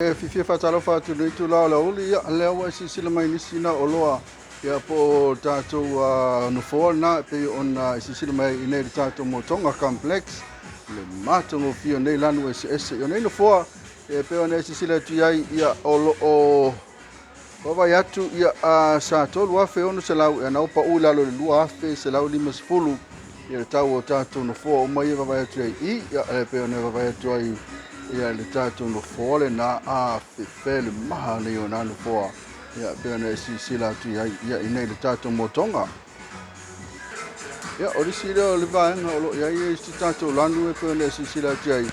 Fifia fatalo fatu nei tu la uli ya lewa si sila mai ni sina oloa ya po tato no for na pe on si sila mai nei tato motonga complex le matongo fio nei lanu ss yo nei no for pe on si sila tu ya olo o baba ya tu ya sa to lua fe on se lau ya na pa ula lo lua fe se lau limas fulu ya tato no for o mai baba ya tu ya pe on baba ya tu ia le tatou no fole na fefele maha nei ona no foa ia pena sila tu ia inei le tatou motonga ia o lisi leo le vaenga o lo ia si tatou lanu e pena sila tu ai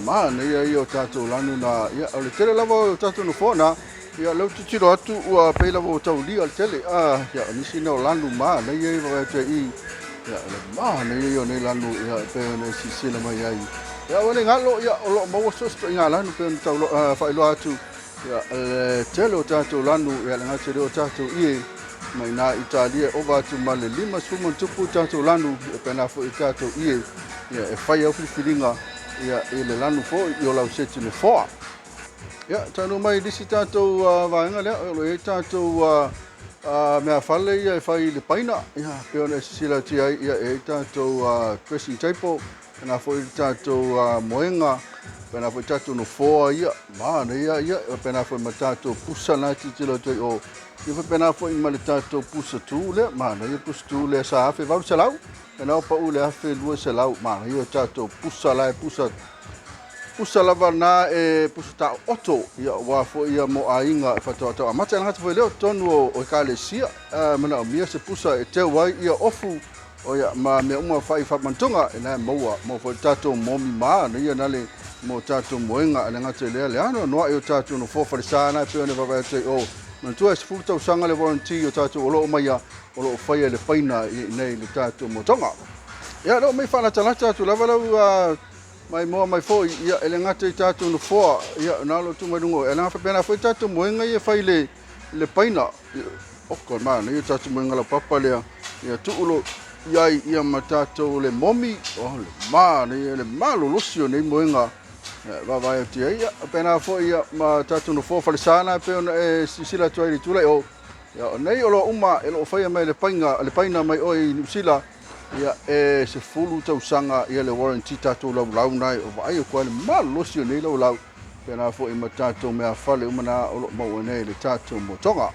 maha nei ia o tatou lanu na ia o le tele lava o tatou no foa na ia lau tutiro atu ua pei lava o tau lia le tele ia o nisi nao lanu maha nei ia va tu ai ia le maha nei ia o nei lanu ia pena sila mai ai ya wale ngalo ya lo mo so sto ngala no pen tau fa ilo atu ya telo tato lanu ya nga telo tato ie mai na Italia over to male lima sumo tupu tato lanu pena fo tato ie ya e fa ya filinga ya ele lanu fo yo la seti no fo ya tano mai disi tato va ngale lo tato me fale ya fa ile paina ya pe ona sila tia ya e tato pressing typo na foi tato moenga pena foi tato no foa ia mana ia pena foi matato pusa na titilo to o ia pena foi mal tato pusa tule mana ia pusa tule sa fe va salau pena pa ule afe lua salau mana ia tato pusa la pusa lava na pusa ta oto ia wa foi ia mo ainga fa to amata na foi leo tonu o kalesia mana mia se pusa e te wai ia ofu o ya ma me uma fai fa mantunga ina mo fo tato momi ma no ia nale mo tato moenga le ngate le ano no io tato no fo farisana pe ne va te o man tu es futa usanga le volunteer o tato o lo mai o lo fai le paina nei le tato mo tonga ya no me fa na tato lava la mai mo mai fo ia le ngate tato no fo ia na lo tu mai ngo ela fa pena fo tato moenga ia fai le paina o ko ma no ia tato moenga la papa le ia tu lo ia matato le momi o le ma nei le malo losio nei moenga va ti ia pena fo ia matato no fo falsana pe ona sila tu ai tu o ia nei o lo uma e lo fai mai le paina mai o i sila ia se fulu tau sanga ia le warranty tato lau nai o vai ko le malo losio nei lau pena fo i matato me fale uma na o lo mau nei le tato motonga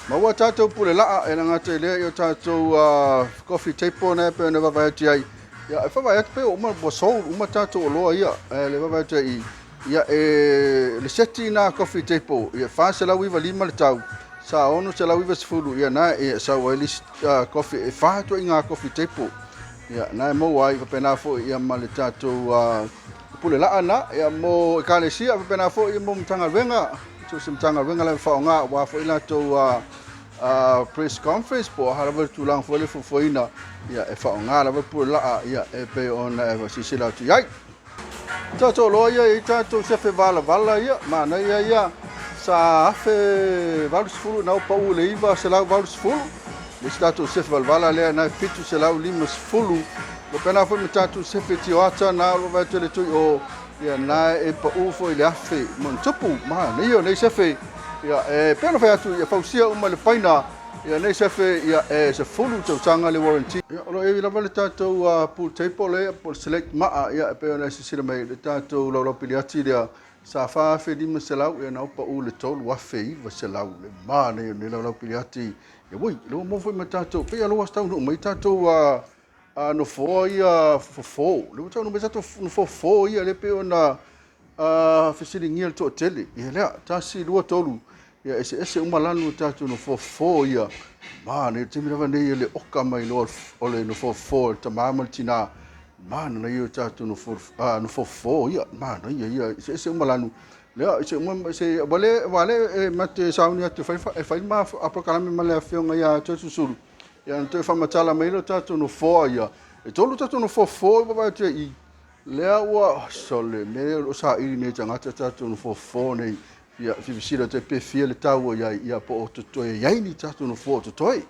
ma wa tato pule la e nga te le yo tato coffee table na pe na va ti ai ya fa va pe o ma bo so uma tato lo ia le va ti ia le seti na coffee table ia fa se la wiva lima le tau sa ono se la wiva sfulu ia na e sa wa list coffee e fa to inga coffee table ia na mo wa pe na fo ia ma le tato pule la na ia mo ka le sia pe na fo ia mo tanga venga so simtanga wenga la fa nga wa fo ila to press conference po harava tu lang fo le fo ina ya e fa nga la po la ya e pe on e si sila tu yai to lo ya i to se fe vala ya ma na ya sa fe valus fu na pa u le iva se la valus fu le stato se fe vala le na fitu se la limas fulu lo pena fo mitato se fe ti ata na lo va te le tu o ia na e pa u foi le afe mon tupu ma nei o nei sefe ia pena fa atu ia fausia uma le paina ia nei sefe ia se fulu tau tanga le warranty ia lo e la vale tato pool table le por select ma ia pe ona se sila mai le tato lo piliati dia sa fa fe di meselau ia na pa u le tolu wa fe va selau le ma nei lo piliati ia voi lo mo foi matato pe lo sta no mai tato no fo ia fo le tau no besato no fo ia le pe ona fesilingia to tele ia le tasi lua tolu ia ese uma lanu tatu no fo ia ma ne te mira nei le oka mai lo ole no fo tamama tina ma na ia tatu no fo ia ma na ia ese uma lanu le ese uma se vale mate sauni atu fai ma aprokalame male afionga ia tatu sulu ia nto fa matala mai lo tatu no fo ia e tolu tatu no fo va te i lea ua sole me o sa i ne tanga tatu no fo nei ia fisila te pe fia le tau ia po to to ia ni tatu no fo to toi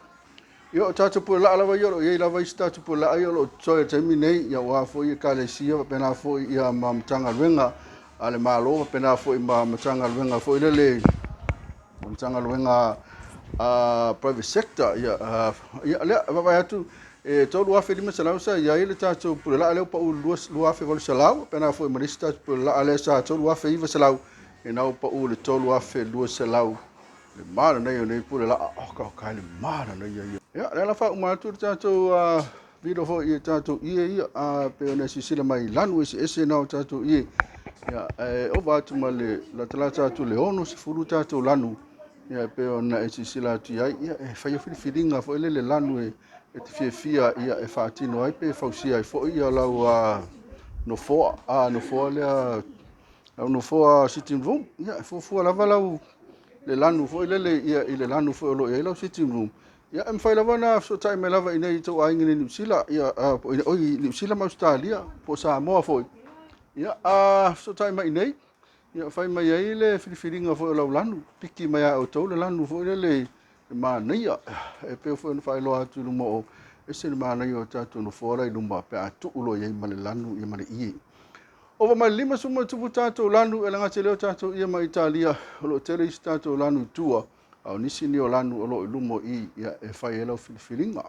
io tatu po la lava io ia lava tatu po la io lo to te mi nei ia wa fo ia kale sia pena fo ia mam tanga wenga ale malo pena foi ma matanga luenga foi le matanga luenga private sector ya le va atu tolu afe lima salau sa ya ile tatou pule la le pa u lu afe vol salau pena foi marista pule la ale sa tolu afe iva salau e na pa u le tolu afe lu salau le mara nei nei pule la ka le mara nei ya le la fa uma tu tatou video fo i tatou ia pe ona sisila mai lanu ese na tatou ia ya o ba tu male la tala tu le ono se furu tatou lanu ya pe ona sisila tu ia fa yo filinga fo le lanu e te fia ia e fatino ai pe fausia ai fo ia la no fo le no fo sitting room ia fo la vala le lanu fo le ia ile lanu fo lo ia lo sitting room ia em fai lava na so tai me lava ina i to ai ngini New Zealand ia oi New Zealand ma Australia po Samoa foi ia so tai mai nei ia fai mai ai le filifilinga fo lo lanu piki mai au to le lanu fo le ma nei e pe fo fai lo atu no mo e se ma nei o tatu no fora i lumba pe atu lo ia ma le lanu ia ma le i o ma lima suma tu tatu lanu e langa te leo tatu ia ma Italia lo tele tatu lanu tua au nisi ni o lanu o lo lumo i ia e fai elo filifilinga